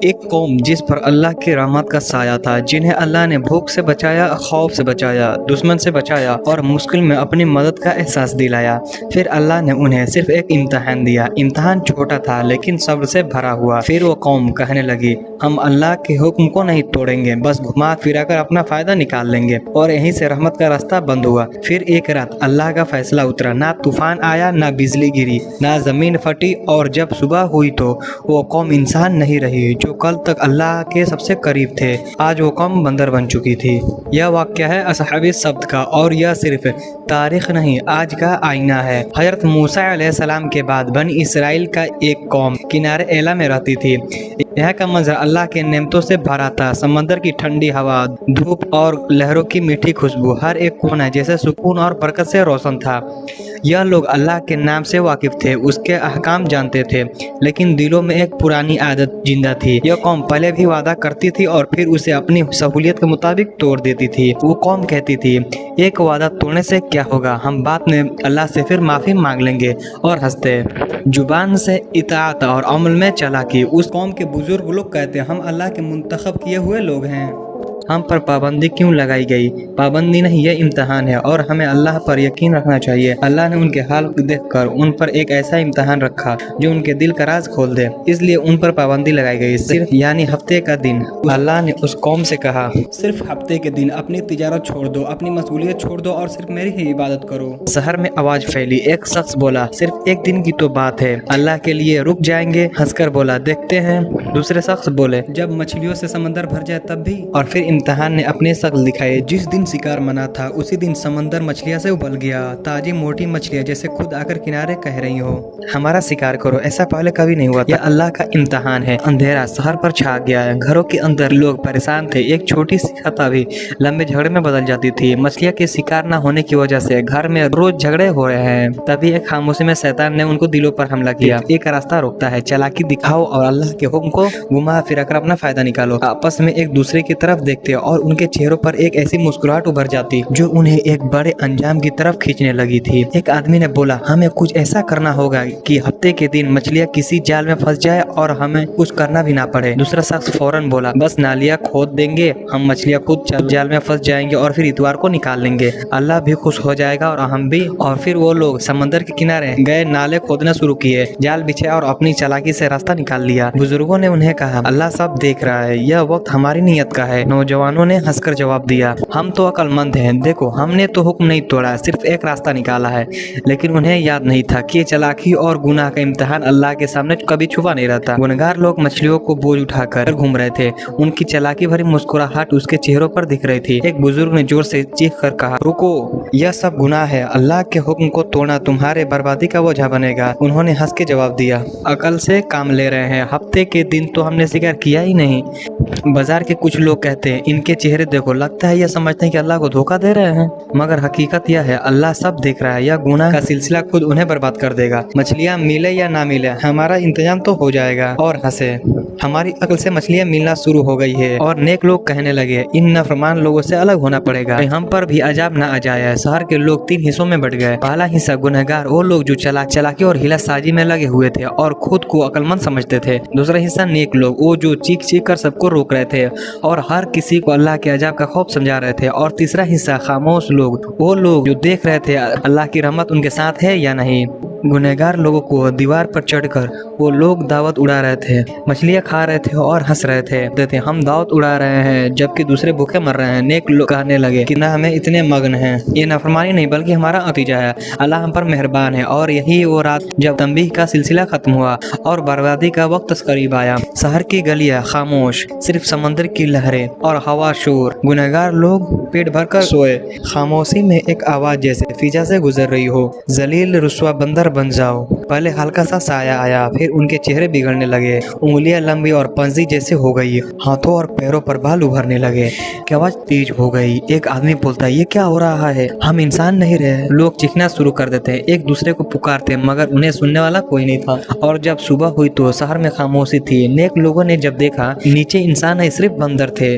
ایک قوم جس پر اللہ کی رحمت کا سایہ تھا، جنہیں اللہ نے بھوک سے بچایا، خوف سے بچایا، دشمن سے بچایا اور مشکل میں اپنی مدد کا احساس دلایا۔ پھر اللہ نے انہیں صرف ایک امتحان دیا۔ امتحان چھوٹا تھا لیکن صبر سے بھرا ہوا۔ پھر وہ قوم کہنے لگی، ہم اللہ کے حکم کو نہیں توڑیں گے، بس گھما پھرا کر اپنا فائدہ نکال لیں گے، اور یہیں سے رحمت کا راستہ بند ہوا۔ پھر ایک رات اللہ کا فیصلہ اترا، نہ طوفان آیا، نہ بجلی گری، نہ زمین پھٹی، اور جب صبح ہوئی تو وہ قوم انسان نہیں رہی جو کل تک اللہ کے سب سے قریب تھے۔ آج وہ قوم بندر بن چکی تھی۔ یہ واقعہ ہے اصحاب السبت کا، اور یہ صرف تاریخ نہیں، آج کا آئینہ ہے۔ حضرت موسیٰ علیہ السلام کے بعد بنی اسرائیل کا ایک قوم کنارے ایلا میں رہتی تھی۔ یہاں کا منظر اللہ کے نعمتوں سے بھرا تھا۔ سمندر کی ٹھنڈی ہوا، دھوپ اور لہروں کی میٹھی خوشبو، ہر ایک کونا جیسے سکون اور برکت سے روشن تھا۔ یہ لوگ اللہ کے نام سے واقف تھے، اس کے احکام جانتے تھے، لیکن دلوں میں ایک پرانی عادت زندہ تھی۔ یہ قوم پہلے بھی وعدہ کرتی تھی اور پھر اسے اپنی سہولیت کے مطابق توڑ دیتی تھی۔ وہ قوم کہتی تھی، ایک وعدہ توڑنے سے کیا ہوگا، ہم بعد میں اللہ سے پھر معافی مانگ لیں گے، اور ہنستے۔ زبان سے اطاعت اور عمل میں چالاکی۔ اس قوم کے بزرگ لوگ کہتے، ہم اللہ کے منتخب کیے ہوئے لوگ ہیں، ہم پر پابندی کیوں لگائی گئی؟ پابندی نہیں، یہ امتحان ہے، اور ہمیں اللہ پر یقین رکھنا چاہیے۔ اللہ نے ان کے حال دیکھ کر ان پر ایک ایسا امتحان رکھا جو ان کے دل کا راز کھول دے، اس لیے ان پر پابندی لگائی گئی، صرف یعنی ہفتے کا دن۔ اللہ نے اس قوم سے کہا، صرف ہفتے کے دن اپنی تجارت چھوڑ دو، اپنی مسئولیت چھوڑ دو، اور صرف میری ہی عبادت کرو۔ شہر میں آواز پھیلی، ایک شخص بولا، صرف ایک دن کی تو بات ہے، اللہ کے لیے رک جائیں گے؟ ہنس کر بولا، دیکھتے ہیں۔ دوسرے شخص بولے، جب مچھلیوں سے سمندر بھر جائے تب بھی؟ اور پھر امتحان نے اپنے شکل دکھائے۔ جس دن شکار منع تھا اسی دن سمندر مچھلیاں سے ابل گیا، تازی موٹی مچھلیاں جیسے خود آ کر کنارے کہہ رہی ہو، ہمارا شکار کرو، ایسا پہلے کبھی نہیں ہوا تھا۔ یہ اللہ کا امتحان ہے۔ اندھیرا شہر پر چھا گیا ہے، گھروں کے اندر لوگ پریشان تھے، ایک چھوٹی سی خطا بھی لمبے جھگڑے میں بدل جاتی تھی۔ مچھلیاں کے شکار نہ ہونے کی وجہ سے گھر میں روز جھگڑے ہو رہے ہیں۔ تبھی ایک خاموشی میں شیطان نے ان کو دلوں پر حملہ کیا۔ ایک راستہ روکتا ہے، چالاکی دکھاؤ اور اللہ کے حکم کو گھما پھرا کر اپنا فائدہ نکالو۔ آپس میں ایک دوسرے کی طرف دیکھتے اور ان کے چہروں پر ایک ایسی مسکراہٹ ابھر جاتی جو انہیں ایک بڑے انجام کی طرف کھینچنے لگی تھی۔ ایک آدمی نے بولا، ہمیں کچھ ایسا کرنا ہوگا کہ ہفتے کے دن مچھلیاں کسی جال میں پھنس جائے اور ہمیں کچھ کرنا بھی نہ پڑے۔ دوسرا شخص فوراً بولا، بس نالیاں کھود دیں گے، ہم مچھلیاں خود جال میں پھنس جائیں گے اور پھر اتوار کو نکال لیں گے، اللہ بھی خوش ہو جائے گا اور ہم بھی۔ اور پھر وہ لوگ سمندر کے کنارے گئے، نالے کھودنا شروع کیے، جال بچھایا اور اپنی چالاکی سے راستہ نکال لیا۔ بزرگوں نے انہیں کہا، اللہ سب دیکھ رہا ہے، یہ وقت ہماری نیت کا ہے۔ نوجوانوں نے ہنس کر جواب دیا، ہم تو عقل مند ہیں، دیکھو ہم نے تو حکم نہیں توڑا، صرف ایک راستہ نکالا ہے۔ لیکن انہیں یاد نہیں تھا کہ چالاکی اور گناہ کا امتحان اللہ کے سامنے کبھی چھپا نہیں رہتا۔ گنہگار لوگ مچھلیوں کو بوجھ اٹھا کر گھوم رہے تھے، ان کی چالاکی بھری مسکراہٹ اس کے چہروں پر دکھ رہی تھی۔ ایک بزرگ نے زور سے چیخ کر کہا، رکو، یہ سب گناہ ہے، اللہ کے حکم کو توڑنا تمہارے بربادی کا وجہ بنے گا۔ انہوں نے ہنس کے جواب دیا، عقل سے کام لے رہے ہیں، ہفتے کے دن تو ہم نے شکار کیا ہی نہیں۔ بازار کے کچھ لوگ کہتے ہیں، ان کے چہرے دیکھو، لگتا ہے یہ سمجھتے ہیں کہ اللہ کو دھوکہ دے رہے ہیں، مگر حقیقت یہ ہے اللہ سب دیکھ رہا ہے، یہ گناہ کا سلسلہ خود انہیں برباد کر دے گا۔ مچھلیاں ملے یا نہ ملے، ہمارا انتظام تو ہو جائے گا۔ اور ہنسے، ہماری عقل سے مچھلیاں ملنا شروع ہو گئی ہے۔ اور نیک لوگ کہنے لگے، ان نافرمان لوگوں سے الگ ہونا پڑے گا، ہم پر بھی عذاب نہ آ جائے۔ شہر کے لوگ 3 حصوں میں بٹ گئے۔ پہلا حصہ گنہگار، وہ لوگ جو چالاکی اور ہیلا سازی میں لگے ہوئے تھے اور خود کو عقل مند سمجھتے تھے۔ دوسرا حصہ نیک لوگ، وہ جو چیخ چیخ کر سب کو روک رہے تھے اور ہر کسی کو اللہ کے عذاب کا خوف سمجھا رہے تھے۔ اور تیسرا حصہ خاموش لوگ، وہ لوگ جو دیکھ رہے تھے اللہ کی رحمت ان کے ساتھ ہے یا نہیں۔ گنہگار لوگوں کو دیوار پر چڑھ کر وہ لوگ دعوت اڑا رہے تھے، مچھلیاں کھا رہے تھے اور ہنس رہے تھے، ہم دعوت اڑا رہے ہیں جبکہ دوسرے بھوکے مر رہے ہیں۔ نیک لوگ کہنے لگے کہ نہ، ہمیں اتنے مگن ہیں، یہ نافرمانی نہیں بلکہ ہمارا نتیجہ ہے، اللہ ہم پر مہربان ہے۔ اور یہی وہ رات جب تنبیہ کا سلسلہ ختم ہوا اور بربادی کا وقت قریب آیا۔ شہر کی گلیاں خاموش، صرف سمندر کی لہریں اور ہوا شور۔ گنہگار لوگ پیٹ بھر کر سوئے، خاموشی میں ایک آواز جیسے فضا سے گزر رہی ہو، ذلیل رسوا بندر بن جاؤ۔ پہلے ہلکا سا سایہ آیا، پھر ان کے چہرے بگڑنے لگے، انگلیاں لمبی اور پنجی جیسے ہو گئی، ہاتھوں اور پیروں پر بال ابھرنے لگے، کہ آواز تیز ہو گئی۔ ایک آدمی بولتا، یہ کیا ہو رہا ہے، ہم انسان نہیں رہے۔ لوگ چیخنا شروع کر دیتے، ایک دوسرے کو پکارتے، مگر انہیں سننے والا کوئی نہیں تھا۔ اور جب صبح ہوئی تو شہر میں خاموشی تھی۔ نیک لوگوں نے جب دیکھا نیچے انسان نہیں، صرف بندر تھے۔